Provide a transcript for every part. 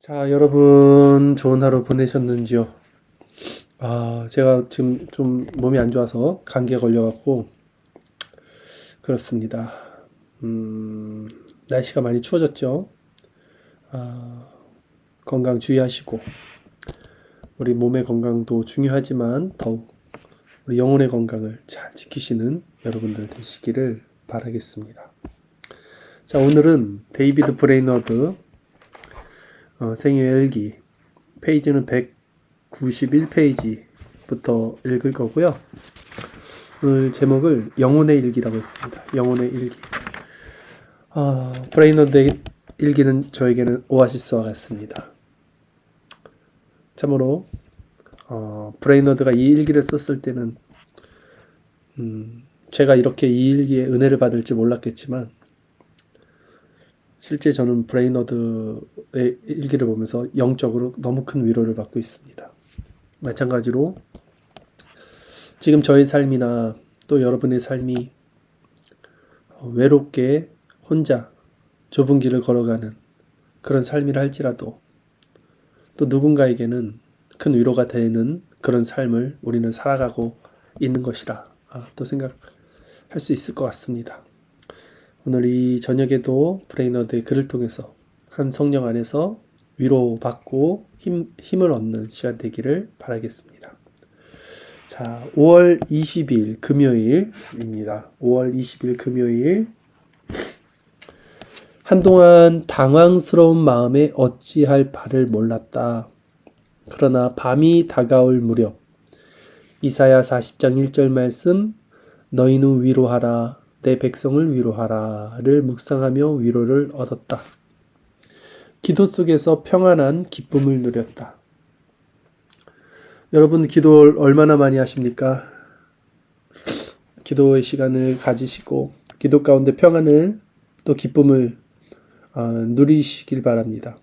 자, 여러분, 좋은 하루 보내셨는지요? 제가 지금 좀 몸이 안 좋아서 감기에 걸려갖고, 그렇습니다. 날씨가 많이 추워졌죠? 아, 건강 주의하시고, 우리 몸의 건강도 중요하지만, 더욱 우리 영혼의 건강을 잘 지키시는 여러분들 되시기를 바라겠습니다. 자, 오늘은 데이비드 브레이너드 생애 일기, 페이지는 191페이지부터 읽을 거고요. 오늘 제목을 영혼의 일기라고 했습니다. 영혼의 일기. 브레이너드의 일기는 저에게는 오아시스와 같습니다. 참으로 브레이너드가 이 일기를 썼을 때는 제가 이렇게 이 일기에 은혜를 받을지 몰랐겠지만 실제 저는 브레이너드의 일기를 보면서 영적으로 너무 큰 위로를 받고 있습니다. 마찬가지로 지금 저의 삶이나 또 여러분의 삶이 외롭게 혼자 좁은 길을 걸어가는 그런 삶이라 할지라도 또 누군가에게는 큰 위로가 되는 그런 삶을 우리는 살아가고 있는 것이라 또 생각할 수 있을 것 같습니다. 오늘 이 저녁에도 브레이너드의 글을 통해서 한 성령 안에서 위로받고 힘을 얻는 시간 되기를 바라겠습니다. 자, 5월 20일 금요일입니다. 5월 20일 금요일. 한동안 당황스러운 마음에 어찌할 바를 몰랐다. 그러나 밤이 다가올 무렵 이사야 40장 1절 말씀 너희는 위로하라 내 백성을 위로하라를 묵상하며 위로를 얻었다. 기도 속에서 평안한 기쁨을 누렸다. 여러분 기도 얼마나 많이 하십니까? 기도의 시간을 가지시고 기도 가운데 평안을 또 기쁨을 누리시길 바랍니다.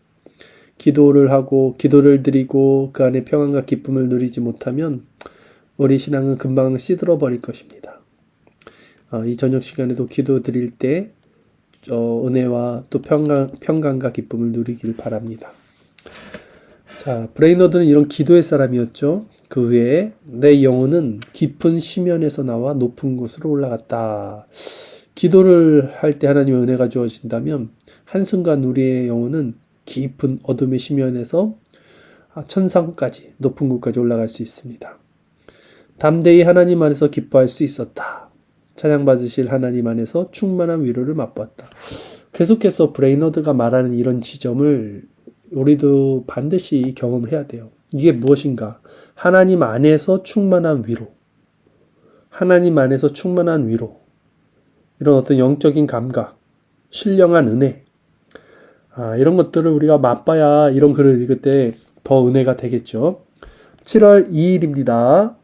기도를 하고 기도를 드리고 그 안에 평안과 기쁨을 누리지 못하면 우리 신앙은 금방 시들어 버릴 것입니다. 이 저녁 시간에도 기도 드릴 때 은혜와 또 평강과 기쁨을 누리길 바랍니다. 자, 브레이너드는 이런 기도의 사람이었죠. 그 후에 내 영혼은 깊은 심연에서 나와 높은 곳으로 올라갔다. 기도를 할 때 하나님의 은혜가 주어진다면 한순간 우리의 영혼은 깊은 어둠의 심연에서 천상까지 높은 곳까지 올라갈 수 있습니다. 담대히 하나님 안에서 기뻐할 수 있었다. 찬양받으실 하나님 안에서 충만한 위로를 맛보았다. 계속해서 브레이너드가 말하는 이런 지점을 우리도 반드시 경험을 해야 돼요. 이게 무엇인가? 하나님 안에서 충만한 위로. 하나님 안에서 충만한 위로. 이런 어떤 영적인 감각, 신령한 은혜. 이런 것들을 우리가 맛봐야 이런 글을 읽을 때 더 은혜가 되겠죠. 7월 2일입니다.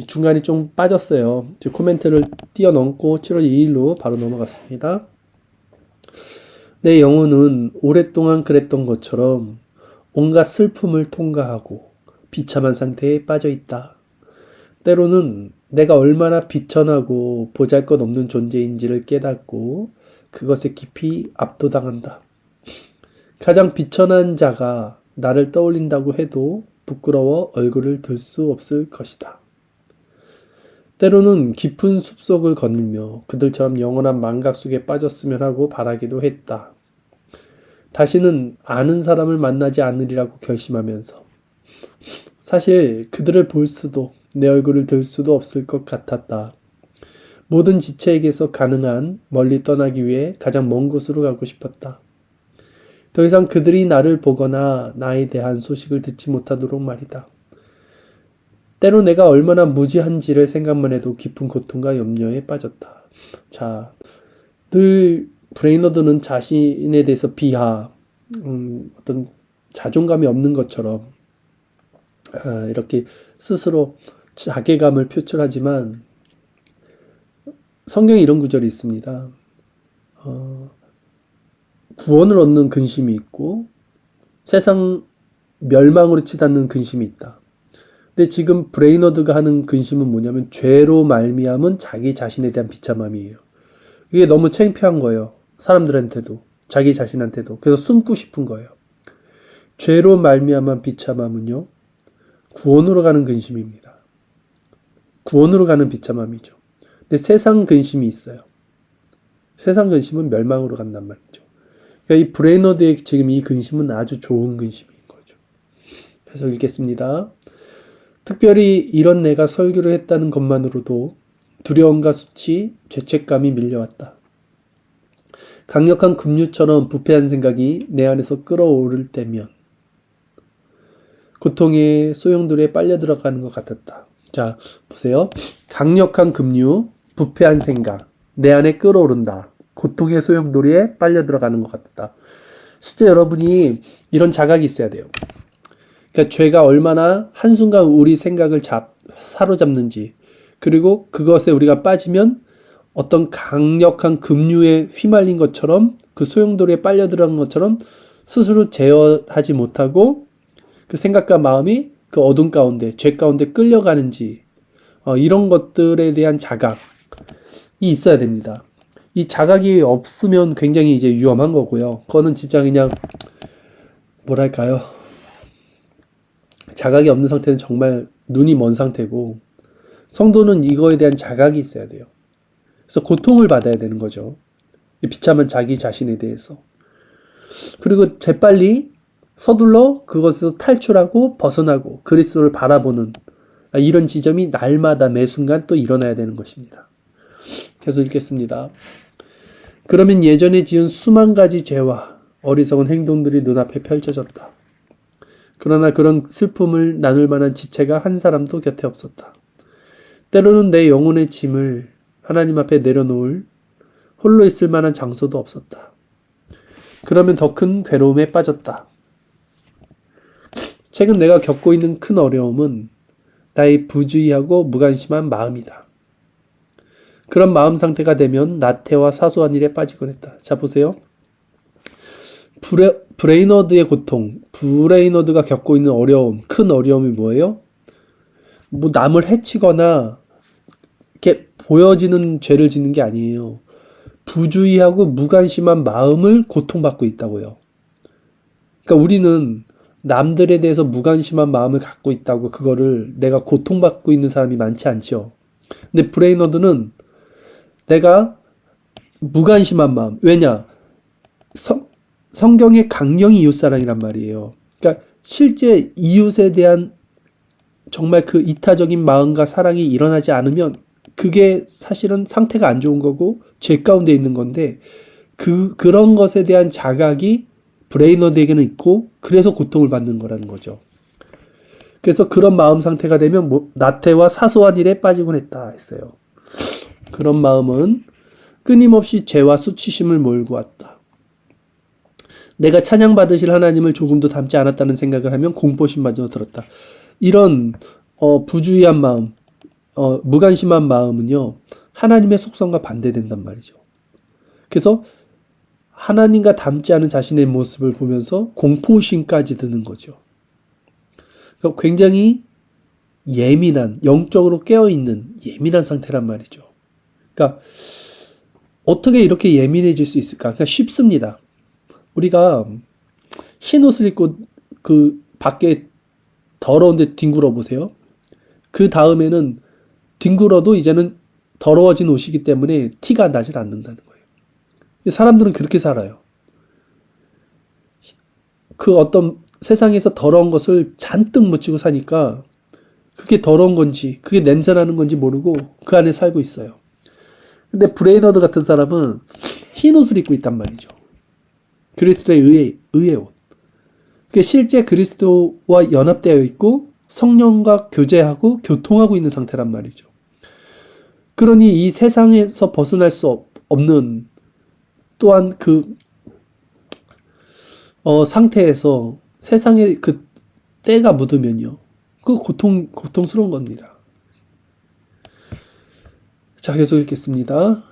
중간이 좀 빠졌어요. 코멘트를 뛰어넘고 7월 2일로 바로 넘어갔습니다. 내 영혼은 오랫동안 그랬던 것처럼 온갖 슬픔을 통과하고 비참한 상태에 빠져 있다. 때로는 내가 얼마나 비천하고 보잘것없는 존재인지를 깨닫고 그것에 깊이 압도당한다. 가장 비천한 자가 나를 떠올린다고 해도 부끄러워 얼굴을 들 수 없을 것이다. 때로는 깊은 숲속을 거닐며 그들처럼 영원한 망각 속에 빠졌으면 하고 바라기도 했다. 다시는 아는 사람을 만나지 않으리라고 결심하면서 사실 그들을 볼 수도 내 얼굴을 들 수도 없을 것 같았다. 모든 지체에게서 가능한 멀리 떠나기 위해 가장 먼 곳으로 가고 싶었다. 더 이상 그들이 나를 보거나 나에 대한 소식을 듣지 못하도록 말이다. 때로 내가 얼마나 무지한지를 생각만 해도 깊은 고통과 염려에 빠졌다. 자, 늘 브레이너드는 자신에 대해서 비하, 어떤 자존감이 없는 것처럼 이렇게 스스로 자괴감을 표출하지만 성경에 이런 구절이 있습니다. 구원을 얻는 근심이 있고 세상 멸망으로 치닫는 근심이 있다. 근데 지금 브레이너드가 하는 근심은 뭐냐면 죄로 말미암은 자기 자신에 대한 비참함이에요. 이게 너무 창피한 거예요. 사람들한테도 자기 자신한테도. 그래서 숨고 싶은 거예요. 죄로 말미암은 비참함은요, 구원으로 가는 근심입니다. 구원으로 가는 비참함이죠. 근데 세상 근심이 있어요. 세상 근심은 멸망으로 간단 말이죠. 그러니까 이 브레이너드의 지금 이 근심은 아주 좋은 근심인 거죠. 그래서 읽겠습니다. 특별히 이런 내가 설교를 했다는 것만으로도 두려움과 수치, 죄책감이 밀려왔다. 강력한 급류처럼 부패한 생각이 내 안에서 끓어오를 때면 고통의 소용돌이에 빨려 들어가는 것 같았다. 자, 보세요. 강력한 급류, 부패한 생각, 내 안에 끓어오른다. 고통의 소용돌이에 빨려 들어가는 것 같았다. 실제 여러분이 이런 자각이 있어야 돼요. 그러니까 죄가 얼마나 한순간 우리 생각을 사로잡는지, 그리고 그것에 우리가 빠지면 어떤 강력한 급류에 휘말린 것처럼, 그 소용돌이에 빨려 들어간 것처럼 스스로 제어하지 못하고 그 생각과 마음이 그 어둠 가운데, 죄 가운데 끌려가는지, 이런 것들에 대한 자각이 있어야 됩니다. 이 자각이 없으면 굉장히 이제 위험한 거고요. 그거는 진짜 그냥 뭐랄까요? 자각이 없는 상태는 정말 눈이 먼 상태고, 성도는 이거에 대한 자각이 있어야 돼요. 그래서 고통을 받아야 되는 거죠. 비참한 자기 자신에 대해서. 그리고 재빨리 서둘러 그것에서 탈출하고 벗어나고 그리스도를 바라보는 이런 지점이 날마다 매 순간 또 일어나야 되는 것입니다. 계속 읽겠습니다. 그러면 예전에 지은 수만 가지 죄와 어리석은 행동들이 눈앞에 펼쳐졌다. 그러나 그런 슬픔을 나눌 만한 지체가 한 사람도 곁에 없었다. 때로는 내 영혼의 짐을 하나님 앞에 내려놓을 홀로 있을 만한 장소도 없었다. 그러면 더 큰 괴로움에 빠졌다. 최근 내가 겪고 있는 큰 어려움은 나의 부주의하고 무관심한 마음이다. 그런 마음 상태가 되면 나태와 사소한 일에 빠지곤 했다. 자, 보세요. 브레이너드의 고통, 브레이너드가 겪고 있는 어려움, 큰 어려움이 뭐예요? 뭐 남을 해치거나 이렇게 보여지는 죄를 짓는 게 아니에요. 부주의하고 무관심한 마음을 고통받고 있다고요. 그러니까 우리는 남들에 대해서 무관심한 마음을 갖고 있다고 그거를 내가 고통받고 있는 사람이 많지 않죠. 근데 브레이너드는 내가 무관심한 마음, 왜냐? 성경의 강령이 이웃사랑이란 말이에요. 그러니까 실제 이웃에 대한 정말 그 이타적인 마음과 사랑이 일어나지 않으면 그게 사실은 상태가 안 좋은 거고 죄 가운데 있는 건데 그런 것에 대한 자각이 브레이너드에게는 있고 그래서 고통을 받는 거라는 거죠. 그래서 그런 마음 상태가 되면 나태와 사소한 일에 빠지곤 했다 했어요. 그런 마음은 끊임없이 죄와 수치심을 몰고 왔다. 내가 찬양받으실 하나님을 조금도 닮지 않았다는 생각을 하면 공포심마저 들었다. 이런 부주의한 마음, 무관심한 마음은요, 하나님의 속성과 반대된단 말이죠. 그래서 하나님과 닮지 않은 자신의 모습을 보면서 공포심까지 드는 거죠. 그러니까 굉장히 예민한, 영적으로 깨어있는 예민한 상태란 말이죠. 그러니까 어떻게 이렇게 예민해질 수 있을까? 그러니까 쉽습니다. 우리가 흰 옷을 입고 그 밖에 더러운데 뒹굴어 보세요. 그 다음에는 뒹굴어도 이제는 더러워진 옷이기 때문에 티가 나질 않는다는 거예요. 사람들은 그렇게 살아요. 그 어떤 세상에서 더러운 것을 잔뜩 묻히고 사니까 그게 더러운 건지 그게 냄새나는 건지 모르고 그 안에 살고 있어요. 근데 브레이너드 같은 사람은 흰 옷을 입고 있단 말이죠. 그리스도의 의의 옷. 그게 실제 그리스도와 연합되어 있고 성령과 교제하고 교통하고 있는 상태란 말이죠. 그러니 이 세상에서 벗어날 수 없는 또한 그 상태에서 세상에 그 때가 묻으면요. 그 고통스러운 겁니다. 자, 계속 읽겠습니다.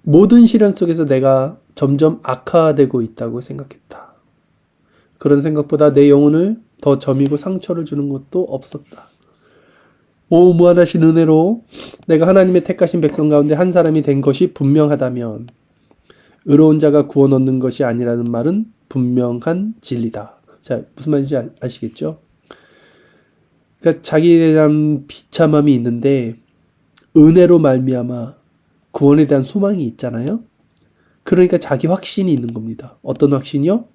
모든 시련 속에서 내가 점점 악화되고 있다고 생각했다. 그런 생각보다 내 영혼을 더 저미고 상처를 주는 것도 없었다. 오 무한하신 은혜로 내가 하나님의 택하신 백성 가운데 한 사람이 된 것이 분명하다면 의로운 자가 구원 얻는 것이 아니라는 말은 분명한 진리다. 자, 무슨 말인지 아시겠죠? 그러니까 자기에 대한 비참함이 있는데 은혜로 말미암아 구원에 대한 소망이 있잖아요. 그러니까 자기 확신이 있는 겁니다. 어떤 확신이요?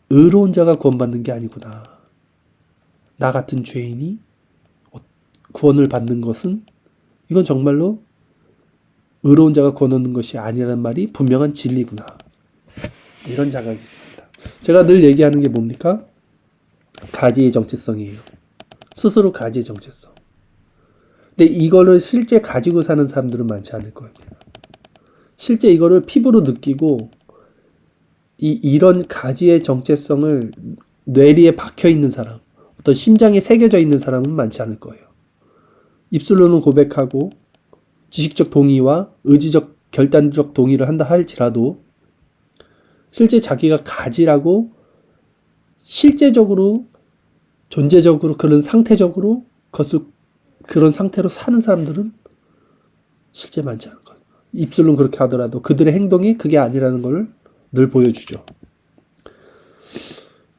의로운 자가 구원받는 게 아니구나. 나 같은 죄인이 구원을 받는 것은 이건 정말로 의로운 자가 구원 얻는 것이 아니라는 말이 분명한 진리구나. 이런 자각이 있습니다. 제가 늘 얘기하는 게 뭡니까? 가지의 정체성이에요. 스스로 가지의 정체성. 근데 이거를 실제 가지고 사는 사람들은 많지 않을 거예요. 실제 이거를 피부로 느끼고 이런 가지의 정체성을 뇌리에 박혀 있는 사람, 어떤 심장에 새겨져 있는 사람은 많지 않을 거예요. 입술로는 고백하고 지식적 동의와 의지적 결단적 동의를 한다 할지라도 실제 자기가 가지라고 실제적으로 존재적으로 그런 상태적으로 그런 상태로 사는 사람들은 실제 많지 않을 거예요. 입술로는 그렇게 하더라도 그들의 행동이 그게 아니라는 걸 늘 보여주죠.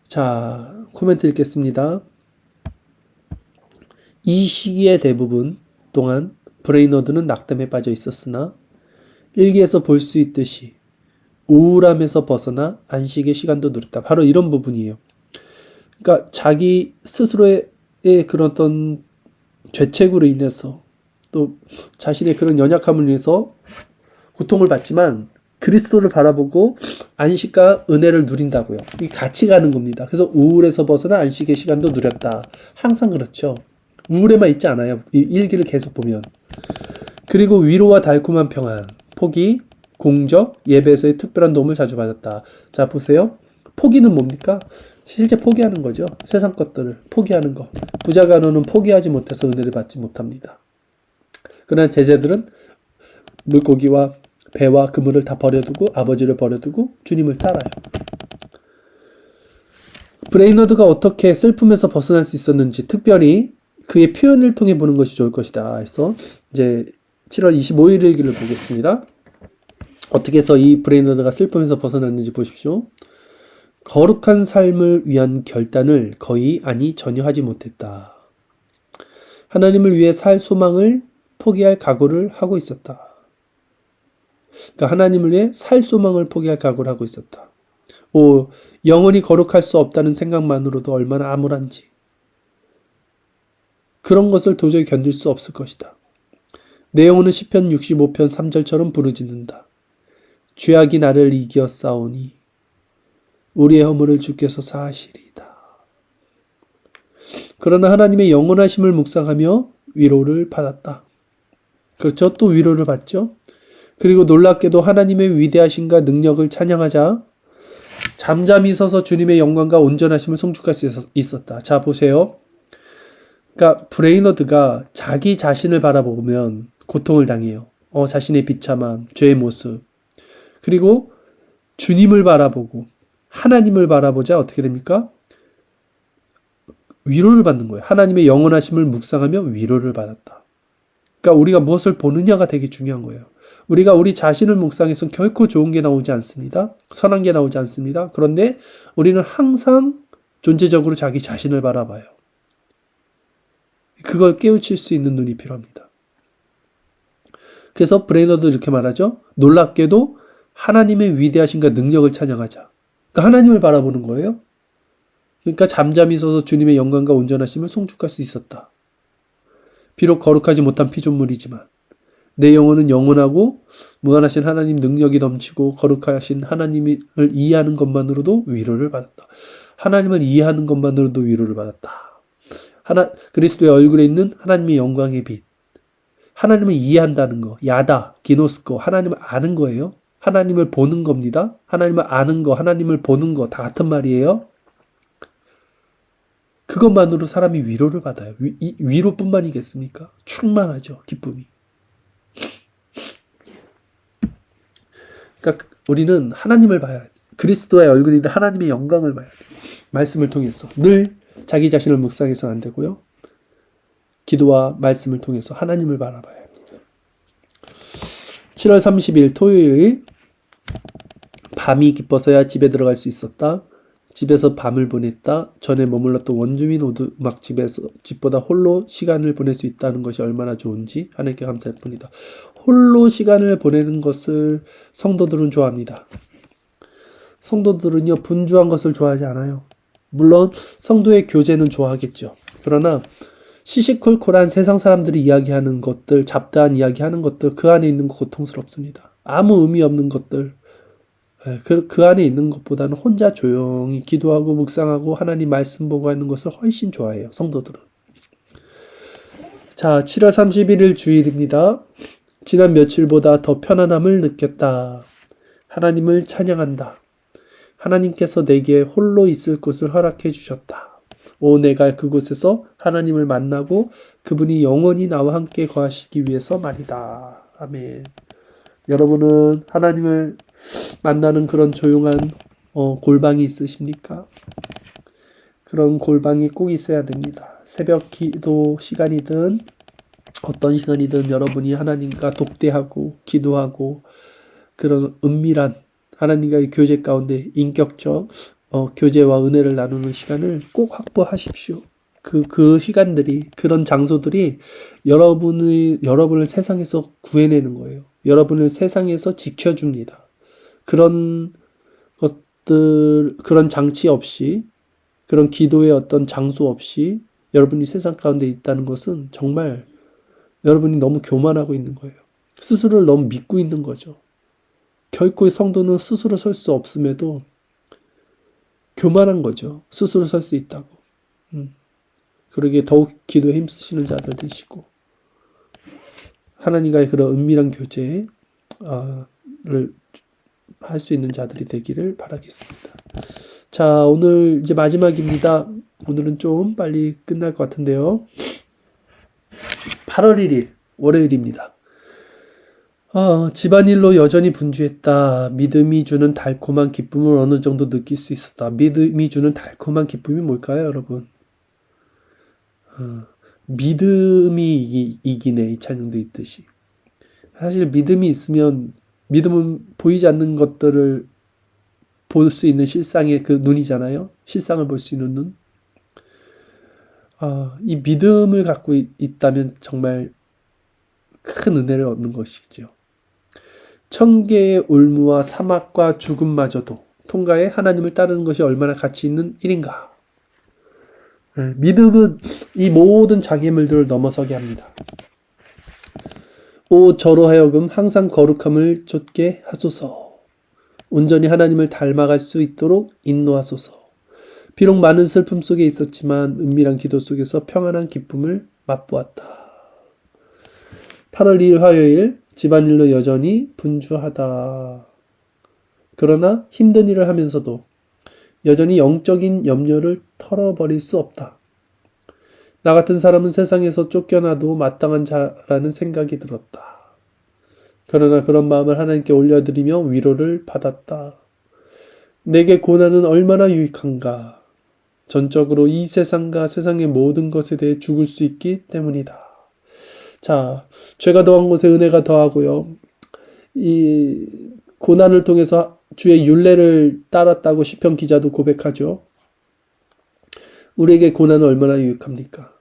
자, 코멘트 읽겠습니다. 이 시기의 대부분 동안 브레이너드는 낙담에 빠져 있었으나 일기에서 볼 수 있듯이 우울함에서 벗어나 안식의 시간도 누렸다. 바로 이런 부분이에요. 그러니까 자기 스스로의 그런 어떤 죄책으로 인해서 또 자신의 그런 연약함을 인해서 고통을 받지만 그리스도를 바라보고 안식과 은혜를 누린다고요. 이게 같이 가는 겁니다. 그래서 우울에서 벗어나 안식의 시간도 누렸다. 항상 그렇죠. 우울에만 있지 않아요. 이 일기를 계속 보면. 그리고 위로와 달콤한 평안, 포기, 공적, 예배에서의 특별한 도움을 자주 받았다. 자, 보세요. 포기는 뭡니까? 실제 포기하는 거죠. 세상 것들을 포기하는 거. 부자 간호는 포기하지 못해서 은혜를 받지 못합니다. 그러나 제자들은 물고기와 배와 그물을 다 버려두고 아버지를 버려두고 주님을 따라요. 브레이너드가 어떻게 슬픔에서 벗어날 수 있었는지 특별히 그의 표현을 통해 보는 것이 좋을 것이다 해서 이제 7월 25일 일기를 보겠습니다. 어떻게 해서 이 브레이너드가 슬픔에서 벗어났는지 보십시오. 거룩한 삶을 위한 결단을 거의 아니 전혀 하지 못했다. 하나님을 위해 살 소망을 포기할 각오를 하고 있었다. 그러니까 하나님을 위해 살 소망을 포기할 각오를 하고 있었다. 영원히 거룩할 수 없다는 생각만으로도 얼마나 암울한지. 그런 것을 도저히 견딜 수 없을 것이다. 내 영혼은 시편 65편 3절처럼 부르짖는다. 죄악이 나를 이겨 싸우니 우리의 허물을 주께서 사하시리이다. 그러나 하나님의 영원하심을 묵상하며 위로를 받았다. 그렇죠? 또 위로를 받죠? 그리고 놀랍게도 하나님의 위대하심과 능력을 찬양하자 잠잠히 서서 주님의 영광과 온전하심을 송축할 수 있었다. 자, 보세요. 그러니까 브레이너드가 자기 자신을 바라보면 고통을 당해요. 자신의 비참함, 죄의 모습. 그리고 주님을 바라보고 하나님을 바라보자 어떻게 됩니까? 위로를 받는 거예요. 하나님의 영원하심을 묵상하며 위로를 받았다. 그러니까 우리가 무엇을 보느냐가 되게 중요한 거예요. 우리가 우리 자신을 묵상해서 결코 좋은 게 나오지 않습니다. 선한 게 나오지 않습니다. 그런데 우리는 항상 존재적으로 자기 자신을 바라봐요. 그걸 깨우칠 수 있는 눈이 필요합니다. 그래서 브레이너도 이렇게 말하죠. 놀랍게도 하나님의 위대하심과 능력을 찬양하자. 그러니까 하나님을 바라보는 거예요. 그러니까 잠잠히 서서 주님의 영광과 온전하심을 송축할 수 있었다. 비록 거룩하지 못한 피조물이지만 내 영혼은 영원하고 무한하신 하나님 능력이 넘치고 거룩하신 하나님을 이해하는 것만으로도 위로를 받았다. 하나님을 이해하는 것만으로도 위로를 받았다. 그리스도의 얼굴에 있는 하나님의 영광의 빛. 하나님을 이해한다는 거. 야다, 기노스코. 하나님을 아는 거예요. 하나님을 보는 겁니다. 하나님을 아는 거, 하나님을 보는 거 다 같은 말이에요. 그것만으로 사람이 위로를 받아요. 위로뿐만이겠습니까? 충만하죠. 기쁨이. 그러니까 우리는 하나님을 봐야 돼. 그리스도의 얼굴인데 하나님의 영광을 봐야 돼. 말씀을 통해서. 늘 자기 자신을 묵상해서는 안 되고요. 기도와 말씀을 통해서 하나님을 바라봐야 합니다. 7월 30일 토요일 밤이 깊어서야 집에 들어갈 수 있었다. 집에서 밤을 보냈다. 전에 머물렀던 원주민 오두막 집보다 홀로 시간을 보낼 수 있다는 것이 얼마나 좋은지 하나님께 감사할 뿐이다. 홀로 시간을 보내는 것을 성도들은 좋아합니다. 성도들은요, 분주한 것을 좋아하지 않아요. 물론 성도의 교제는 좋아하겠죠. 그러나 시시콜콜한 세상 사람들이 이야기하는 것들, 잡다한 이야기하는 것들, 그 안에 있는 거 고통스럽습니다. 아무 의미 없는 것들, 그 안에 있는 것보다는 혼자 조용히 기도하고 묵상하고 하나님 말씀 보고 하는 것을 훨씬 좋아해요, 성도들은. 자, 7월 31일 주일입니다. 지난 며칠보다 더 편안함을 느꼈다. 하나님을 찬양한다. 하나님께서 내게 홀로 있을 곳을 허락해 주셨다. 내가 그곳에서 하나님을 만나고 그분이 영원히 나와 함께 거하시기 위해서 말이다. 아멘. 여러분은 하나님을 만나는 그런 조용한 골방이 있으십니까? 그런 골방이 꼭 있어야 됩니다. 새벽 기도 시간이든 어떤 시간이든 여러분이 하나님과 독대하고 기도하고 그런 은밀한 하나님과의 교제 가운데 인격적 교제와 은혜를 나누는 시간을 꼭 확보하십시오. 그 시간들이, 그런 장소들이 여러분을 세상에서 구해내는 거예요. 여러분을 세상에서 지켜줍니다. 그런 것들, 그런 장치 없이, 그런 기도의 어떤 장소 없이 여러분이 세상 가운데 있다는 것은 정말 여러분이 너무 교만하고 있는 거예요. 스스로를 너무 믿고 있는 거죠. 결코 성도는 스스로 설 수 없음에도 교만한 거죠. 스스로 설 수 있다고. 그러기에 더욱 기도에 힘쓰시는 자들 되시고 하나님과의 그런 은밀한 교제를 할 수 있는 자들이 되기를 바라겠습니다. 자, 오늘 이제 마지막입니다. 오늘은 좀 빨리 끝날 것 같은데요. 8월 1일 월요일입니다. 집안일로 여전히 분주했다. 믿음이 주는 달콤한 기쁨을 어느 정도 느낄 수 있었다. 믿음이 주는 달콤한 기쁨이 뭘까요, 여러분? 믿음이 이기네. 이 찬양도 있듯이. 사실 믿음이 있으면, 믿음은 보이지 않는 것들을 볼 수 있는 실상의 그 눈이잖아요. 실상을 볼 수 있는 눈. 이 믿음을 갖고 있다면 정말 큰 은혜를 얻는 것이죠. 천개의 올무와 사막과 죽음마저도 통과해 하나님을 따르는 것이 얼마나 가치 있는 일인가. 믿음은 이 모든 장애물들을 넘어서게 합니다. 저로 하여금 항상 거룩함을 좇게 하소서. 온전히 하나님을 닮아갈 수 있도록 인도하소서. 비록 많은 슬픔 속에 있었지만 은밀한 기도 속에서 평안한 기쁨을 맛보았다. 8월 2일 화요일, 집안일로 여전히 분주하다. 그러나 힘든 일을 하면서도 여전히 영적인 염려를 털어버릴 수 없다. 나 같은 사람은 세상에서 쫓겨나도 마땅한 자라는 생각이 들었다. 그러나 그런 마음을 하나님께 올려드리며 위로를 받았다. 내게 고난은 얼마나 유익한가. 전적으로 이 세상과 세상의 모든 것에 대해 죽을 수 있기 때문이다. 자, 죄가 더한 곳에 은혜가 더하고요. 이 고난을 통해서 주의 율례를 따랐다고 시편 기자도 고백하죠. 우리에게 고난은 얼마나 유익합니까?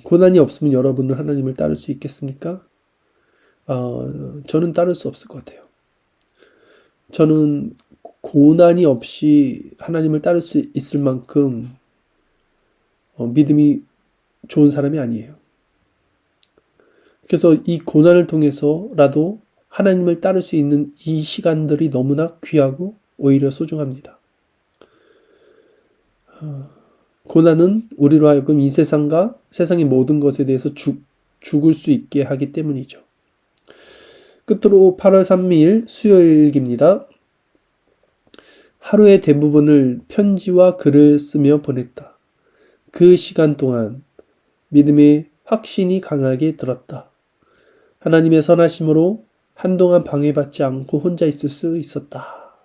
고난이 없으면 여러분은 하나님을 따를 수 있겠습니까? 저는 따를 수 없을 것 같아요. 저는 고난이 없이 하나님을 따를 수 있을 만큼 믿음이 좋은 사람이 아니에요. 그래서 이 고난을 통해서라도 하나님을 따를 수 있는 이 시간들이 너무나 귀하고 오히려 소중합니다. 고난은 우리로 하여금 이 세상과 세상의 모든 것에 대해서 죽을 수 있게 하기 때문이죠. 끝으로 8월 3일 수요일입니다. 하루의 대부분을 편지와 글을 쓰며 보냈다. 그 시간 동안 믿음의 확신이 강하게 들었다. 하나님의 선하심으로 한동안 방해받지 않고 혼자 있을 수 있었다.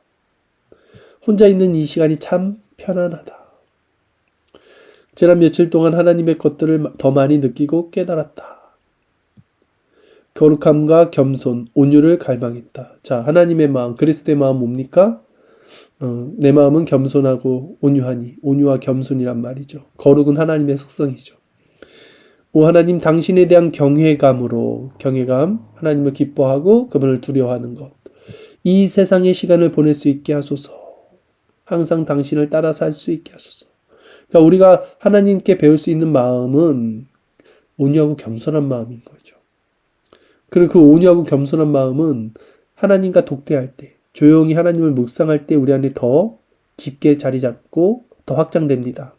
혼자 있는 이 시간이 참 편안하다. 지난 며칠 동안 하나님의 것들을 더 많이 느끼고 깨달았다. 거룩함과 겸손, 온유를 갈망했다. 자, 하나님의 마음, 그리스도의 마음 뭡니까? 내 마음은 겸손하고 온유하니, 온유와 겸손이란 말이죠. 거룩은 하나님의 속성이죠. 오 하나님, 당신에 대한 경외감으로, 경외감, 하나님을 기뻐하고 그분을 두려워하는 것. 이 세상의 시간을 보낼 수 있게 하소서. 항상 당신을 따라 살 수 있게 하소서. 그러니까 우리가 하나님께 배울 수 있는 마음은 온유하고 겸손한 마음인 거죠. 그리고 그 온유하고 겸손한 마음은 하나님과 독대할 때, 조용히 하나님을 묵상할 때 우리 안에 더 깊게 자리 잡고 더 확장됩니다.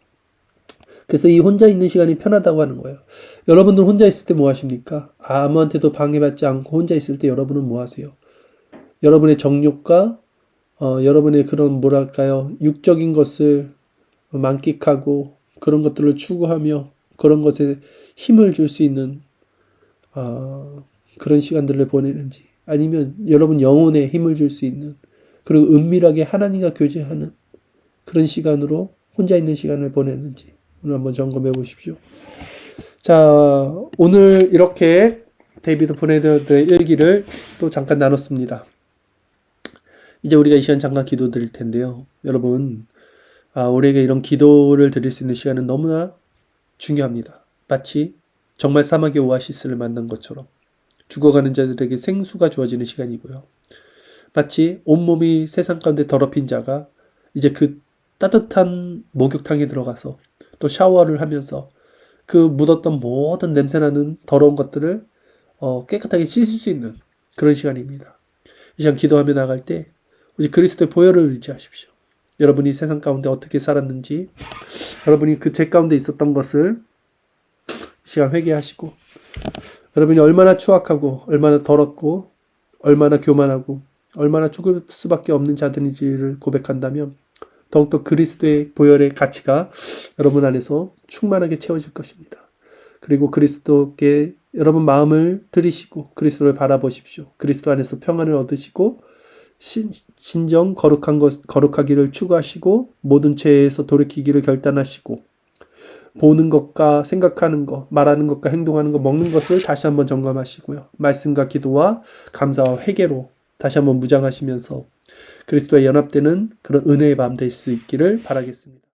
그래서 이 혼자 있는 시간이 편하다고 하는 거예요. 여러분들 혼자 있을 때 뭐 하십니까? 아무한테도 방해받지 않고 혼자 있을 때 여러분은 뭐 하세요? 여러분의 정욕과 여러분의 그런 뭐랄까요? 육적인 것을 만끽하고 그런 것들을 추구하며 그런 것에 힘을 줄 수 있는 그런 시간들을 보내는지, 아니면 여러분 영혼에 힘을 줄 수 있는, 그리고 은밀하게 하나님과 교제하는 그런 시간으로 혼자 있는 시간을 보내는지 오늘 한번 점검해 보십시오. 자, 오늘 이렇게 데이비드 보네더의 일기를 또 잠깐 나눴습니다. 이제 우리가 이 시간 잠깐 기도 드릴 텐데요. 여러분, 우리에게 이런 기도를 드릴 수 있는 시간은 너무나 중요합니다. 마치 정말 사막의 오아시스를 만난 것처럼 죽어가는 자들에게 생수가 주어지는 시간이고요. 마치 온몸이 세상 가운데 더럽힌 자가 이제 그 따뜻한 목욕탕에 들어가서 또 샤워를 하면서 그 묻었던 모든 냄새나는 더러운 것들을 깨끗하게 씻을 수 있는 그런 시간입니다. 이 시간 기도하며 나갈 때 오직 그리스도의 보혈을 의지하십시오. 여러분이 세상 가운데 어떻게 살았는지, 여러분이 그 죄 가운데 있었던 것을 이 시간 회개하시고, 여러분이 얼마나 추악하고 얼마나 더럽고 얼마나 교만하고 얼마나 죽을 수밖에 없는 자들인지를 고백한다면 더욱더 그리스도의 보혈의 가치가 여러분 안에서 충만하게 채워질 것입니다. 그리고 그리스도께 여러분 마음을 들이시고 그리스도를 바라보십시오. 그리스도 안에서 평안을 얻으시고 진정 거룩하기를 추구하시고 모든 죄에서 돌이키기를 결단하시고 보는 것과 생각하는 것, 말하는 것과 행동하는 것, 먹는 것을 다시 한번 점검하시고요. 말씀과 기도와 감사와 회개로 다시 한번 무장하시면서 그리스도와 연합되는 그런 은혜의 밤 될 수 있기를 바라겠습니다.